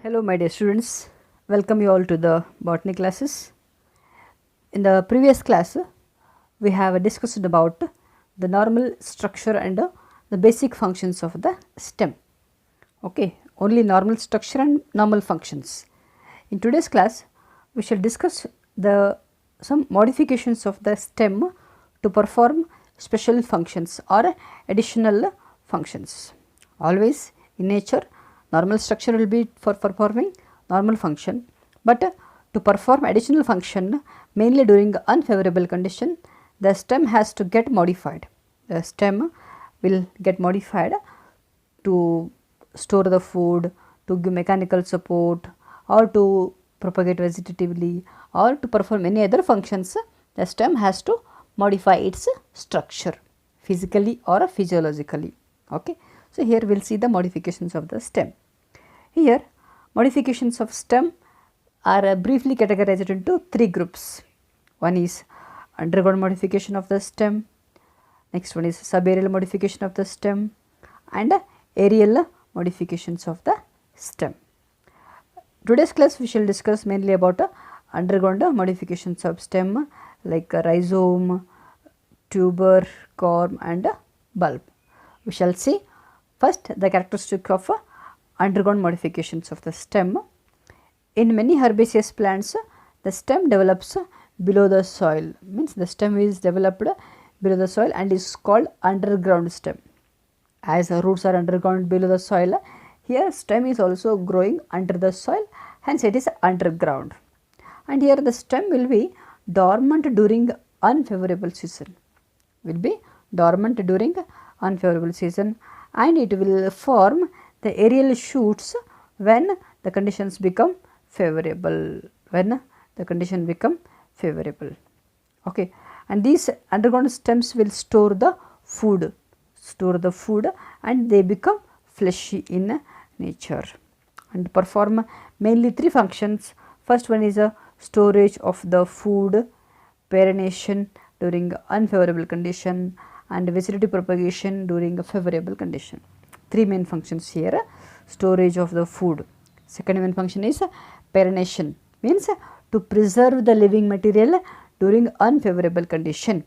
Hello my dear students, welcome you all to the botany classes. In the previous class, we have discussed about the normal structure and the basic functions of the stem. Okay, only normal structure and normal functions. In today's class, we shall discuss some modifications of the stem to perform special functions or additional functions. Always in nature, normal structure will be for performing normal function, but to perform additional function mainly during unfavorable condition, the stem has to get modified. The stem will get modified to store the food, to give mechanical support, or to propagate vegetatively, or to perform any other functions. The stem has to modify its structure physically or physiologically. Okay. So, here we will see the modifications of the stem. Here modifications of stem are briefly categorized into three groups. One is underground modification of the stem, next one is subaerial modification of the stem, and aerial modifications of the stem. Today's class we shall discuss mainly about underground modifications of stem like rhizome, tuber, corm and bulb. We shall see first the characteristic of underground modifications of the stem. In many herbaceous plants, the stem develops below the soil, means the stem is developed below the soil and is called underground stem. As roots are underground below the soil, here stem is also growing under the soil, hence it is underground. And here the stem will be dormant during unfavorable season, and it will form the aerial shoots when the conditions become favorable, Okay. And these underground stems will store the food and they become fleshy in nature and perform mainly three functions. First one is a storage of the food, perennation during unfavorable condition, and vegetative propagation during a favorable condition. Three main functions here: storage of the food. Second main function is perennation, means to preserve the living material during unfavorable condition,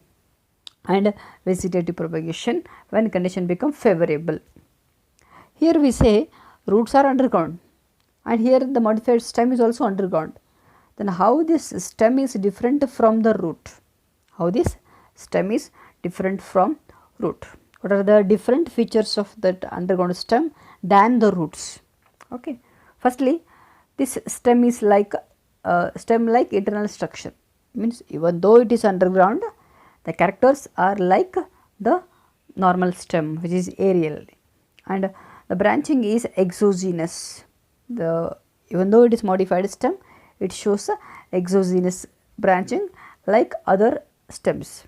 and vegetative propagation when condition become favorable. Here we say roots are underground and here the modified stem is also underground. Then how this stem is different from the root? What are the different features of that underground stem than the roots? Okay. Firstly, this stem is like internal structure, means even though it is underground, the characters are like the normal stem which is aerial, and the branching is exogenous. Even though it is modified stem, it shows exogenous branching like other stems,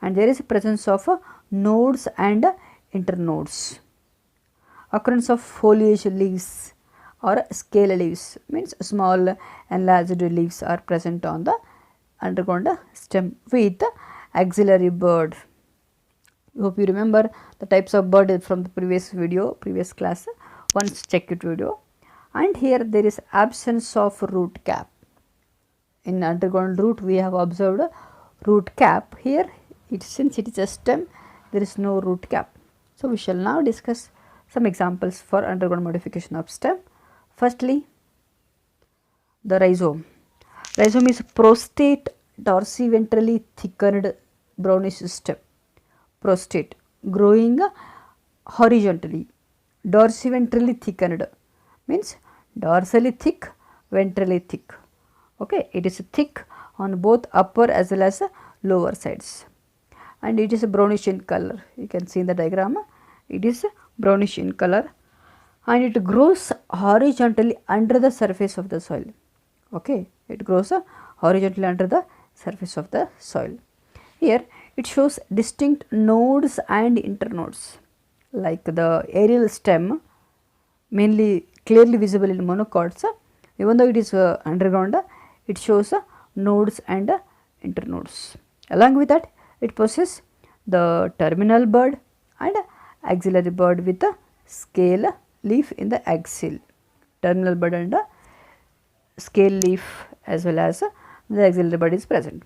and there is a presence of nodes and internodes. Occurrence of foliage leaves or scale leaves, means small enlarged leaves are present on the underground stem with axillary bud. Hope you remember the types of bud from the previous class. Once check it video. And here there is absence of root cap. In underground root we have observed root cap. Here since it is a stem, there is no root cap. So we shall now discuss some examples for underground modification of stem. Firstly, the rhizome. Rhizome is prostate dorsiventrally thickened brownish stem. Prostate, growing horizontally, dorsiventrally thickened, means dorsally thick, ventrally thick. Okay, it is thick on both upper as well as lower sides, and it is brownish in color. You can see in the diagram, it is brownish in color, and it grows horizontally under the surface of the soil. Okay, it grows horizontally under the surface of the soil. Here it shows distinct nodes and internodes, like the aerial stem, mainly clearly visible in monocots. Even though it is underground, it shows nodes and internodes. Along with that, it possesses the terminal bud and axillary bud with a scale leaf in the axil. terminal bud and the scale leaf as well as the axillary bud is present.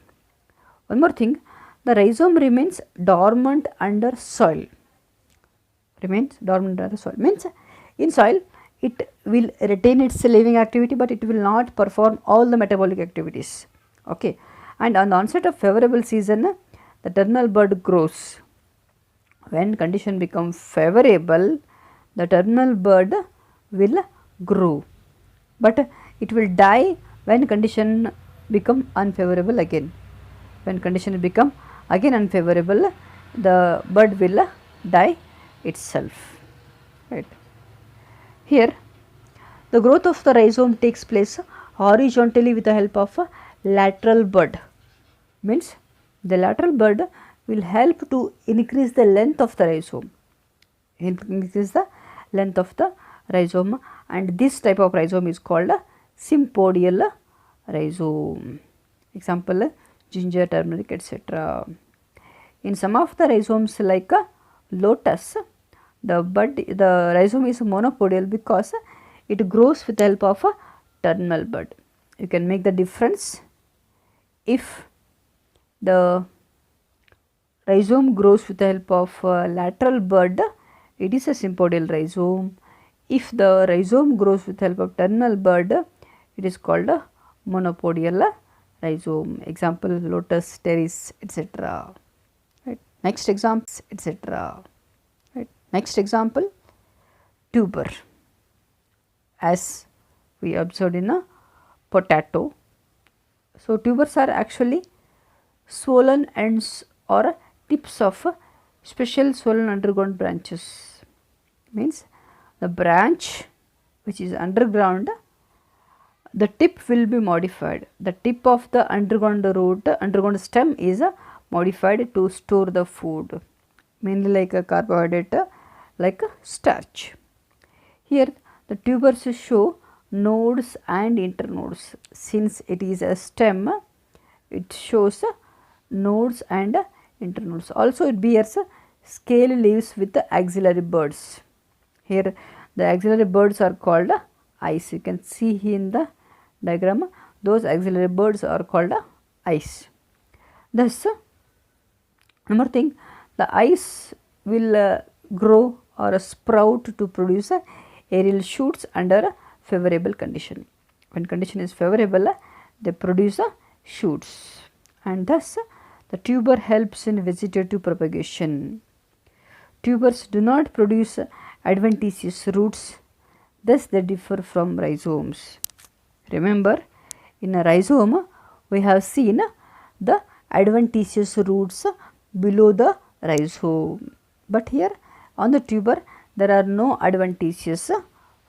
One more thing, the rhizome remains dormant under soil. Remains dormant under the soil means in soil it will retain its living activity, but it will not perform all the metabolic activities. Okay. And on the onset of favorable season, the terminal bud grows. When condition become favorable, the terminal bud will grow, but it will die when condition become unfavorable again. When condition become again unfavorable, the bud will die itself, right. Here the growth of the rhizome takes place horizontally with the help of a lateral bud, means the lateral bud will help to increase the length of the rhizome, and this type of rhizome is called a sympodial rhizome. Example, ginger, turmeric, etc. In some of the rhizomes like lotus, the rhizome is monopodial because it grows with the help of a terminal bud. You can make the difference. If the rhizome grows with the help of lateral bud, it is a sympodial rhizome. If the rhizome grows with the help of terminal bud, it is called a monopodial rhizome. Example, lotus, pteris, etc. Right. Next example, etc. Right. Next example, tuber. As we observed in a potato. So, tubers are actually swollen ends or tips of special swollen underground branches, means the branch which is underground, the tip will be modified. The tip of the underground root, underground stem is modified to store the food, mainly like a carbohydrate, like a starch. Here the tubers show nodes and internodes. Since it is a stem, it shows nodes and internodes. Also it bears scale leaves with the axillary buds. Here the axillary buds are called eyes. You can see here in the diagram, those axillary buds are called eyes. Thus, one more thing, the eyes will grow or sprout to produce aerial shoots under favorable condition. When condition is favorable, they produce shoots, and thus the tuber helps in vegetative propagation. Tubers do not produce adventitious roots, thus they differ from rhizomes. Remember, in a rhizome we have seen the adventitious roots below the rhizome, but here on the tuber there are no adventitious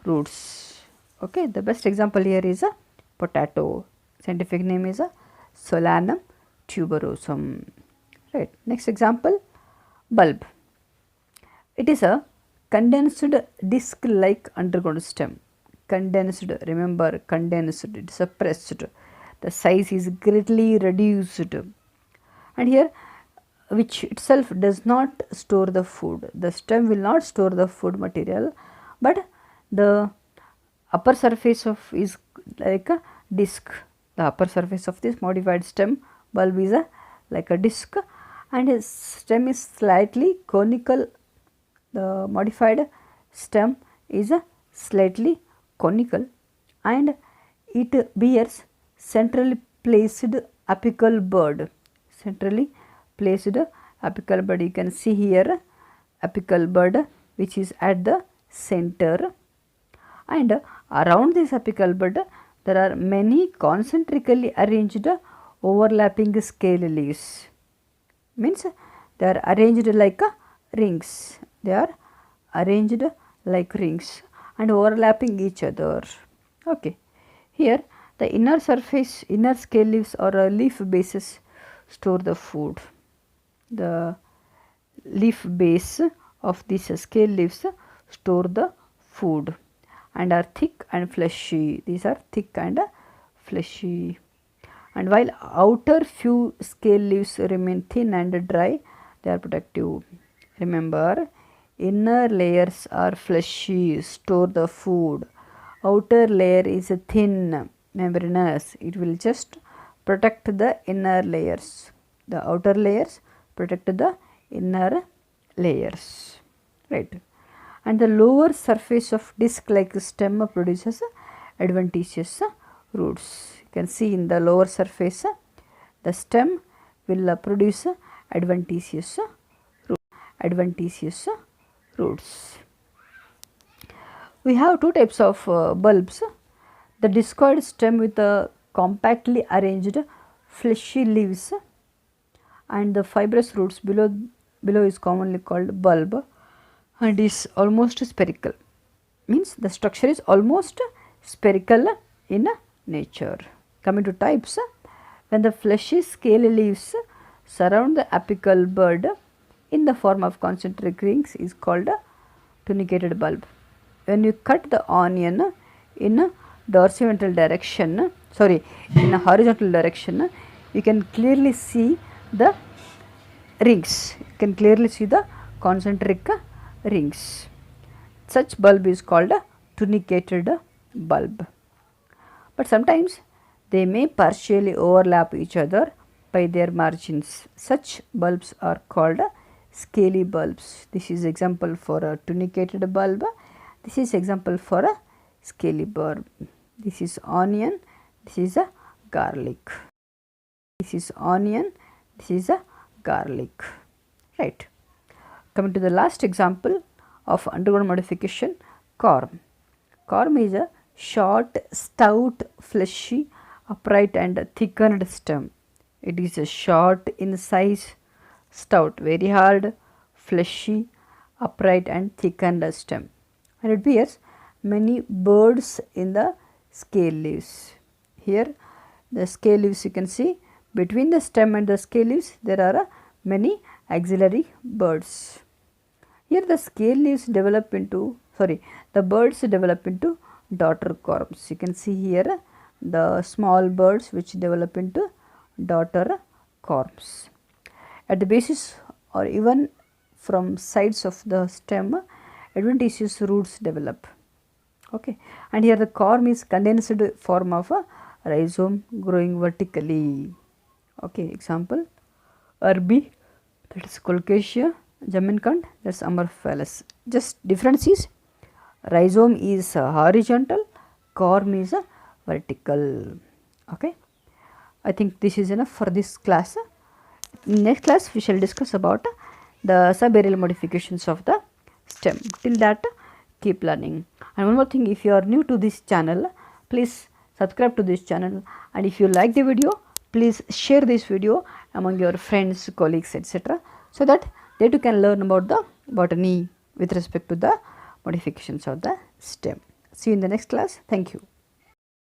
roots. Okay, the best example here is a potato. Scientific name is a Solanum tuberosum. Right. Next example, bulb. It is a condensed disc like underground stem. Condensed, remember condensed, it is a pressed. The size is greatly reduced, and here which itself does not store the food. The stem will not store the food material, but the upper surface of is like a disc. The upper surface of this modified stem bulb is like a disc, and its stem is slightly conical. The modified stem is slightly conical, and it bears centrally placed apical bud. Centrally placed apical bud. You can see here apical bud which is at the center, and around this apical bud there are many concentrically arranged overlapping scale leaves. Means they are arranged like rings. They are arranged like rings and overlapping each other. Okay. Here the inner surface, inner scale leaves or leaf bases store the food. The leaf base of these scale leaves store the food and are thick and fleshy. These are thick and fleshy. And while outer few scale leaves remain thin and dry, they are protective. Remember, inner layers are fleshy, store the food. outer layer is thin, membranous. It will just protect the inner layers. The outer layers protect the inner layers, right. And the lower surface of disc like stem produces adventitious roots. You can see in the lower surface the stem will produce adventitious roots. We have two types of bulbs, the discoid stem with a compactly arranged fleshy leaves and the fibrous roots below is commonly called bulb and is almost spherical, means the structure is almost spherical in nature. Coming to types, when the fleshy scaly leaves surround the apical bud in the form of concentric rings is called a tunicated bulb. When you cut the onion in a dorsiventral direction, in a horizontal direction, you can clearly see the rings. You can clearly see the concentric rings. Such bulb is called a tunicated bulb. But sometimes they may partially overlap each other by their margins. Such bulbs are called scaly bulbs. This is example for a tunicated bulb. This is example for a scaly bulb. This is onion. This is a garlic. This is onion. This is a garlic. Right. Coming to the last example of underground modification, corm. Corm is a short, stout, fleshy, upright and thickened stem. It is a short in size, stout, very hard, fleshy, upright and thickened stem, and it bears many birds in the scale leaves. Here the scale leaves, you can see between the stem and the scale leaves there are many axillary birds. Here the scale leaves develop into, the birds develop into daughter corms. You can see here the small birds which develop into daughter corms. At the basis or even from sides of the stem, adventitious roots develop. Okay. And here the corm is condensed form of a rhizome growing vertically. Okay. Example, Arbi, that is Colocasia, Jamincant, that is Amorphalus. Just difference is rhizome is horizontal, corm is vertical. Okay. I think this is enough for this class. In next class we shall discuss about the subaerial modifications of the stem. Till that, keep learning. And one more thing, if you are new to this channel, please subscribe to this channel, and if you like the video, please share this video among your friends, colleagues, etc., so that they too can learn about the botany with respect to the modifications of the stem. See you in the next class. Thank you.